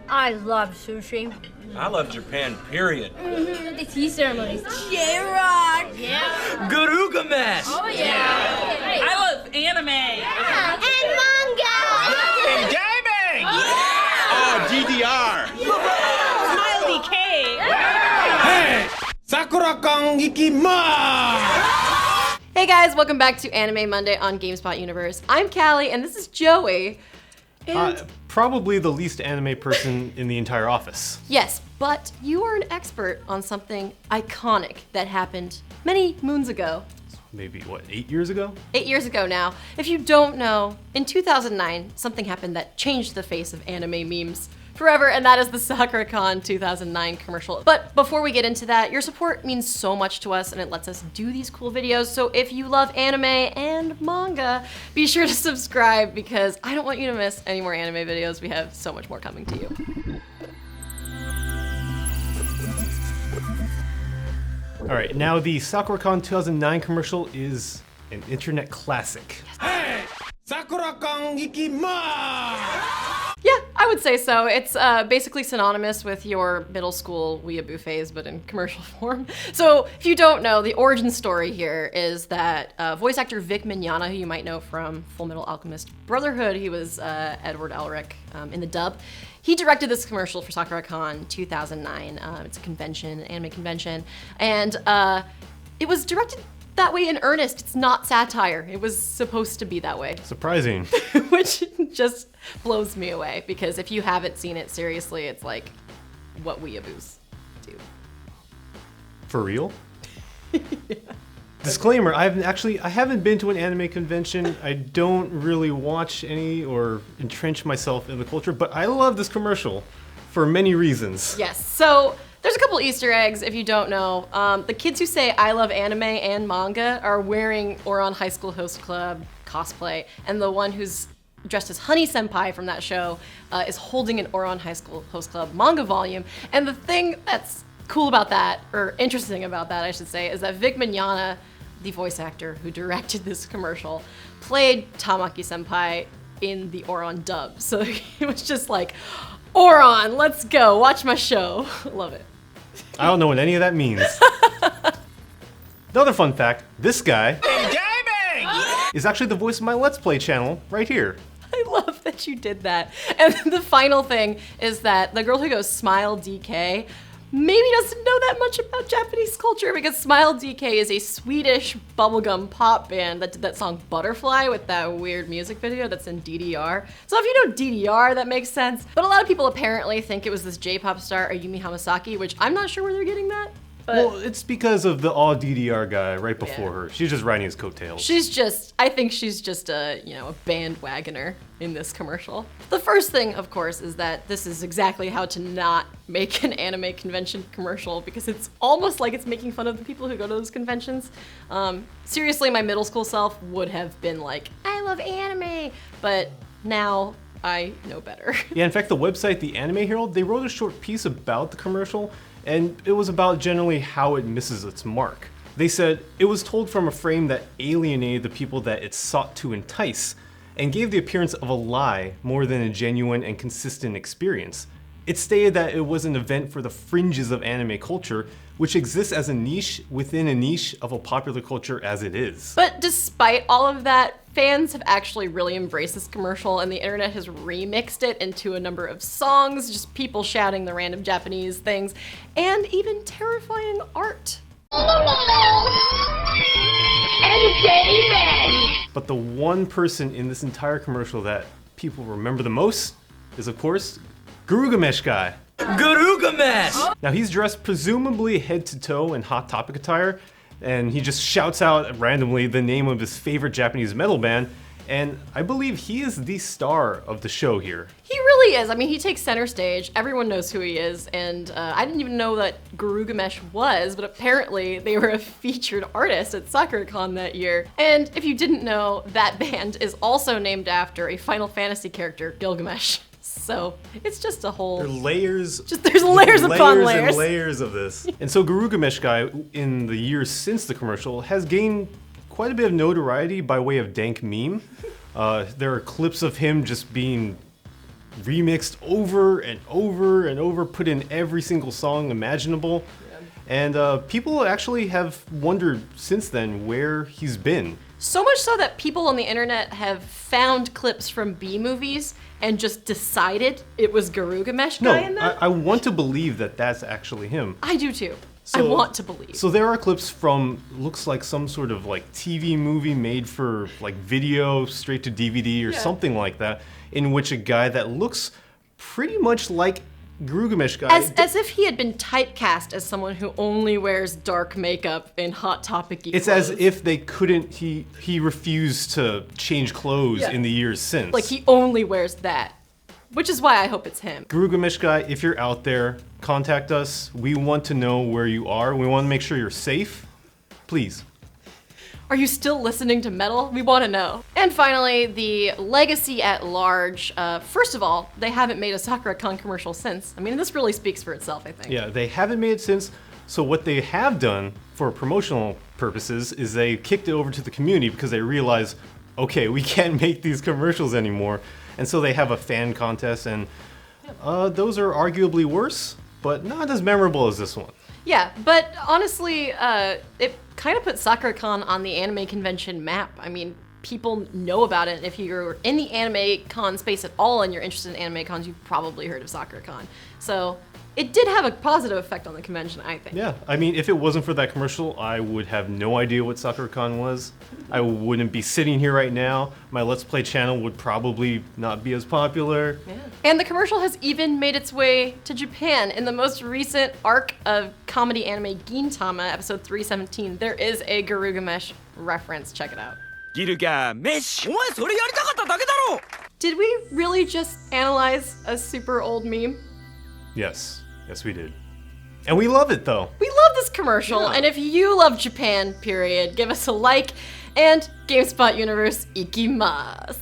I love sushi. I love Japan, period. The tea ceremonies. J-Rock! Yeah. Girugamesh! Oh, yeah. I love anime. Yeah. And manga! And gaming! DDR! Smiley K. Hey! Sakura-Con ikimasu! Hey guys, welcome back to Anime Monday on GameSpot Universe. I'm Kallie, and this is Joey. And Probably the least anime person in the entire office. yes, but you are an expert on something iconic that happened many moons ago. Maybe, 8 years ago? 8 years ago now. If you don't know, in 2009, something happened that changed the face of anime memes forever, and that is the Sakura-Con 2009 commercial. But before we get into that, your support means so much to us and it lets us do these cool videos. So if you love anime and manga, be sure to subscribe because I don't want you to miss any more anime videos. We have so much more coming to you. All right, now the Sakura-Con 2009 commercial is an internet classic. Hey! Sakura-Con ikimasu! Yeah, I would say so. It's basically synonymous with your middle school weeaboo phase, but in commercial form. So if you don't know, the origin story here is that voice actor Vic Mignogna, who you might know from Full Metal Alchemist Brotherhood, he was Edward Elric in the dub. He directed this commercial for Sakura-Con 2009. It's a convention, an anime convention, and it was directed that way in earnest. It's not satire. It was supposed to be that way. Surprising. Which just blows me away because if you haven't seen it seriously, it's like what weeaboos do. For real? Yeah. Disclaimer, I haven't been to an anime convention. I don't really watch any or entrench myself in the culture, but I love this commercial for many reasons. Yes, so there's a couple Easter eggs if you don't know. The kids who say I love anime and manga are wearing Ouran High School Host Club cosplay, and the one who's dressed as Honey Senpai from that show is holding an Ouran High School Host Club manga volume. And the thing that's cool about that, or interesting about that I should say, is that Vic Mignogna, the voice actor who directed this commercial, played Tamaki-senpai in the Ouran dub. So he was just like, Ouran, let's go, watch my show. Love it. I don't know what any of that means. Another fun fact, this guy Gaming! is actually the voice of my Let's Play channel right here. I love that you did that. And the final thing is that the girl who goes Smile DK maybe doesn't know that much about Japanese culture because Smile DK is a Swedish bubblegum pop band that did that song Butterfly with that weird music video that's in DDR. So if you know DDR, that makes sense. But a lot of people apparently think it was this J-pop star Ayumi Hamasaki, which I'm not sure where they're getting that. But Well, it's because of the all DDR guy right before her. She's just riding his coattails. I think she's just a bandwagoner in this commercial. The first thing, of course, is that this is exactly how to not make an anime convention commercial because it's almost like it's making fun of the people who go to those conventions. Seriously, my middle school self would have been like, I love anime, but now I know better. Yeah, in fact, the website, the Anime Herald, they wrote a short piece about the commercial, and it was about generally how it misses its mark. They said, it was told from a frame that alienated the people that it sought to entice, and gave the appearance of a lie more than a genuine and consistent experience. It stated that it was an event for the fringes of anime culture, which exists as a niche within a niche of a popular culture as it is. But despite all of that, fans have actually really embraced this commercial and the internet has remixed it into a number of songs, just people shouting the random Japanese things, and even terrifying art. But the one person in this entire commercial that people remember the most is, of course, Girugamesh Guy. Girugamesh! Now he's dressed presumably head to toe in Hot Topic attire, and he just shouts out randomly the name of his favorite Japanese metal band, and I believe he is the star of the show here. He really is. I mean, he takes center stage. Everyone knows who he is, and I didn't even know that Girugamesh was, but apparently they were a featured artist at Sakura-Con that year. And if you didn't know, that band is also named after a Final Fantasy character, Gilgamesh. So it's just a whole... There are layers... There's layers upon layers. And layers of this. And so Girugamesh Guy, in the years since the commercial, has gained quite a bit of notoriety by way of dank meme. There are clips of him just being remixed over and over and over, put in every single song imaginable. And people actually have wondered since then where he's been. So much so that people on the internet have found clips from B movies and just decided it was Girugamesh Guy in them. I want to believe that that's actually him. I do too. I want to believe. So there are clips from, looks like some sort of like TV movie made for like video, straight to DVD or something like that, in which a guy that looks pretty much like Girugamesh Guy. As if he had been typecast as someone who only wears dark makeup in Hot Topic-y It's clothes. as if they couldn't, he refused to change clothes in the years since. Like he only wears that. Which is why I hope it's him. Girugamesh Guy, if you're out there, contact us. We want to know where you are. We want to make sure you're safe. Please. Are you still listening to metal? We want to know. And finally, the legacy at large. First of all, they haven't made a Sakura-Con commercial since. I mean, this really speaks for itself, I think. Yeah, they haven't made it since. So what they have done for promotional purposes is they kicked it over to the community because they realized, okay, we can't make these commercials anymore. And so they have a fan contest, and those are arguably worse, but not as memorable as this one. Yeah, but honestly, it kind of put Sakura-Con on the anime convention map. I mean, people know about it. If you're in the anime con space at all and you're interested in anime cons, you've probably heard of Sakura-Con. So it did have a positive effect on the convention, I think. Yeah, I mean, if it wasn't for that commercial, I would have no idea what Sakura-Con was. I wouldn't be sitting here right now. My Let's Play channel would probably not be as popular. Yeah. And the commercial has even made its way to Japan. In the most recent arc of comedy anime Gintama, episode 317, there is a Girugamesh reference. Check it out. Girugamesh! お前それやりたかっただけだろ! Did we really just analyze a super old meme? Yes, yes we did. And we love it though. We love this commercial, and if you love Japan, period, give us a like, and GameSpot Universe, ikimasu.